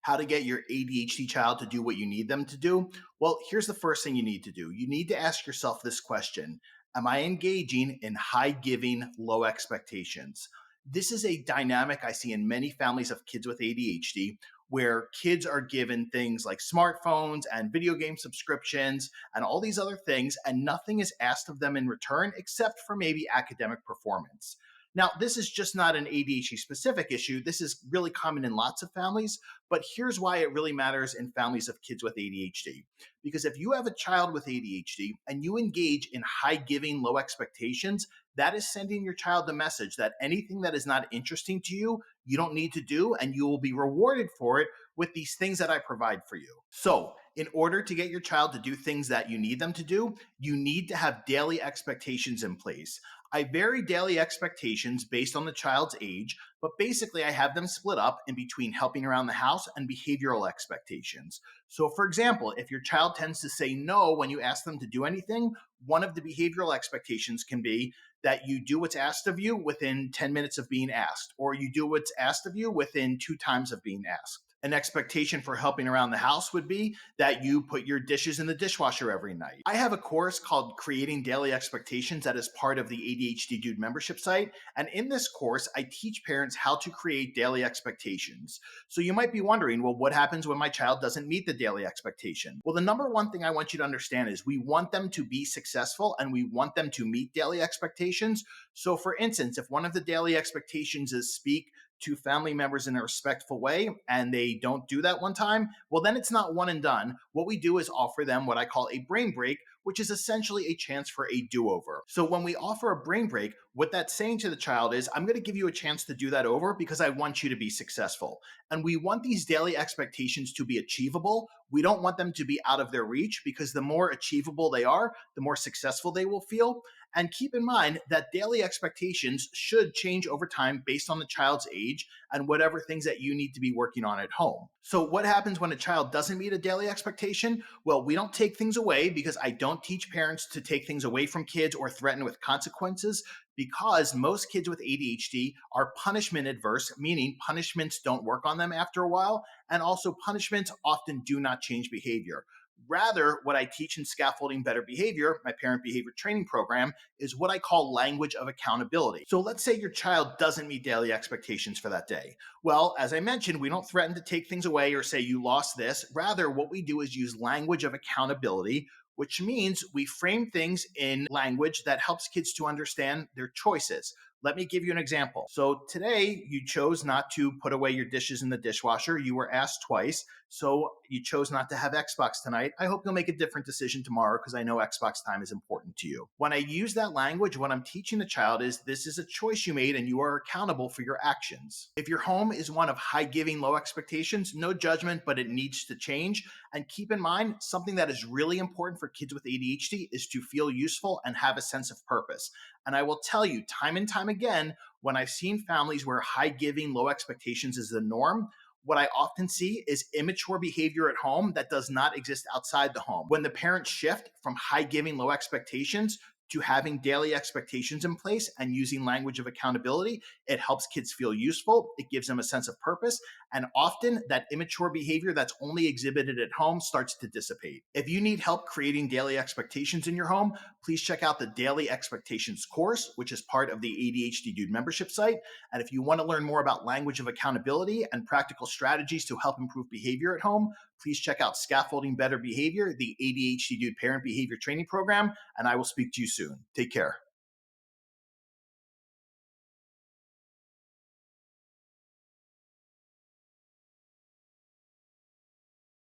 How to get your ADHD child to do what you need them to do? Well, here's the first thing you need to do. You need to ask yourself this question. Am I engaging in high giving, low expectations? This is a dynamic I see in many families of kids with ADHD where kids are given things like smartphones and video game subscriptions and all these other things, and nothing is asked of them in return except for maybe academic performance. Now, this is just not an ADHD specific issue. This is really common in lots of families, but here's why it really matters in families of kids with ADHD. Because if you have a child with ADHD and you engage in high giving, low expectations, that is sending your child the message that anything that is not interesting to you, you don't need to do, and you will be rewarded for it with these things that I provide for you. So, in order to get your child to do things that you need them to do, you need to have daily expectations in place. I vary daily expectations based on the child's age, but basically I have them split up in between helping around the house and behavioral expectations. So for example, if your child tends to say no when you ask them to do anything, one of the behavioral expectations can be that you do what's asked of you within 10 minutes of being asked, or you do what's asked of you within 2 times of being asked. An expectation for helping around the house would be that you put your dishes in the dishwasher every night. I have a course called Creating Daily Expectations that is part of the ADHD Dude membership site. And in this course, I teach parents how to create daily expectations. So you might be wondering, well, what happens when my child doesn't meet the daily expectation? Well, the number one thing I want you to understand is we want them to be successful and we want them to meet daily expectations. So for instance, if one of the daily expectations is speak to family members in a respectful way and they don't do that one time, well, then it's not one and done. What we do is offer them what I call a brain break, which is essentially a chance for a do-over. So when we offer a brain break, what that's saying to the child is, I'm going to give you a chance to do that over because I want you to be successful. And we want these daily expectations to be achievable. We don't want them to be out of their reach because the more achievable they are, the more successful they will feel. And keep in mind that daily expectations should change over time based on the child's age and whatever things that you need to be working on at home. So what happens when a child doesn't meet a daily expectation? Well, we don't take things away because I don't teach parents to take things away from kids or threaten with consequences, because most kids with ADHD are punishment adverse, meaning punishments don't work on them after a while, and also punishments often do not change behavior. Rather, what I teach in Scaffolding Better Behavior, my parent behavior training program, is what I call language of accountability. So let's say your child doesn't meet daily expectations for that day. Well, as I mentioned, we don't threaten to take things away or say you lost this. Rather, what we do is use language of accountability, which means we frame things in language that helps kids to understand their choices. Let me give you an example. So today you chose not to put away your dishes in the dishwasher. You were asked twice. So you chose not to have Xbox tonight. I hope you'll make a different decision tomorrow because I know Xbox time is important to you. When I use that language, what I'm teaching the child is this is a choice you made and you are accountable for your actions. If your home is one of high giving, low expectations, no judgment, but it needs to change. And keep in mind, something that is really important for kids with ADHD is to feel useful and have a sense of purpose. And I will tell you time and time again, when I've seen families where high giving, low expectations is the norm, what I often see is immature behavior at home that does not exist outside the home. When the parents shift from high giving, low expectations to having daily expectations in place and using language of accountability, it helps kids feel useful. It gives them a sense of purpose. And often that immature behavior that's only exhibited at home starts to dissipate. If you need help creating daily expectations in your home, please check out the Daily Expectations course, which is part of the ADHD Dude membership site. And if you want to learn more about language of accountability and practical strategies to help improve behavior at home, please check out Scaffolding Better Behavior, the ADHD Dude parent behavior training program, and I will speak to you soon. Take care.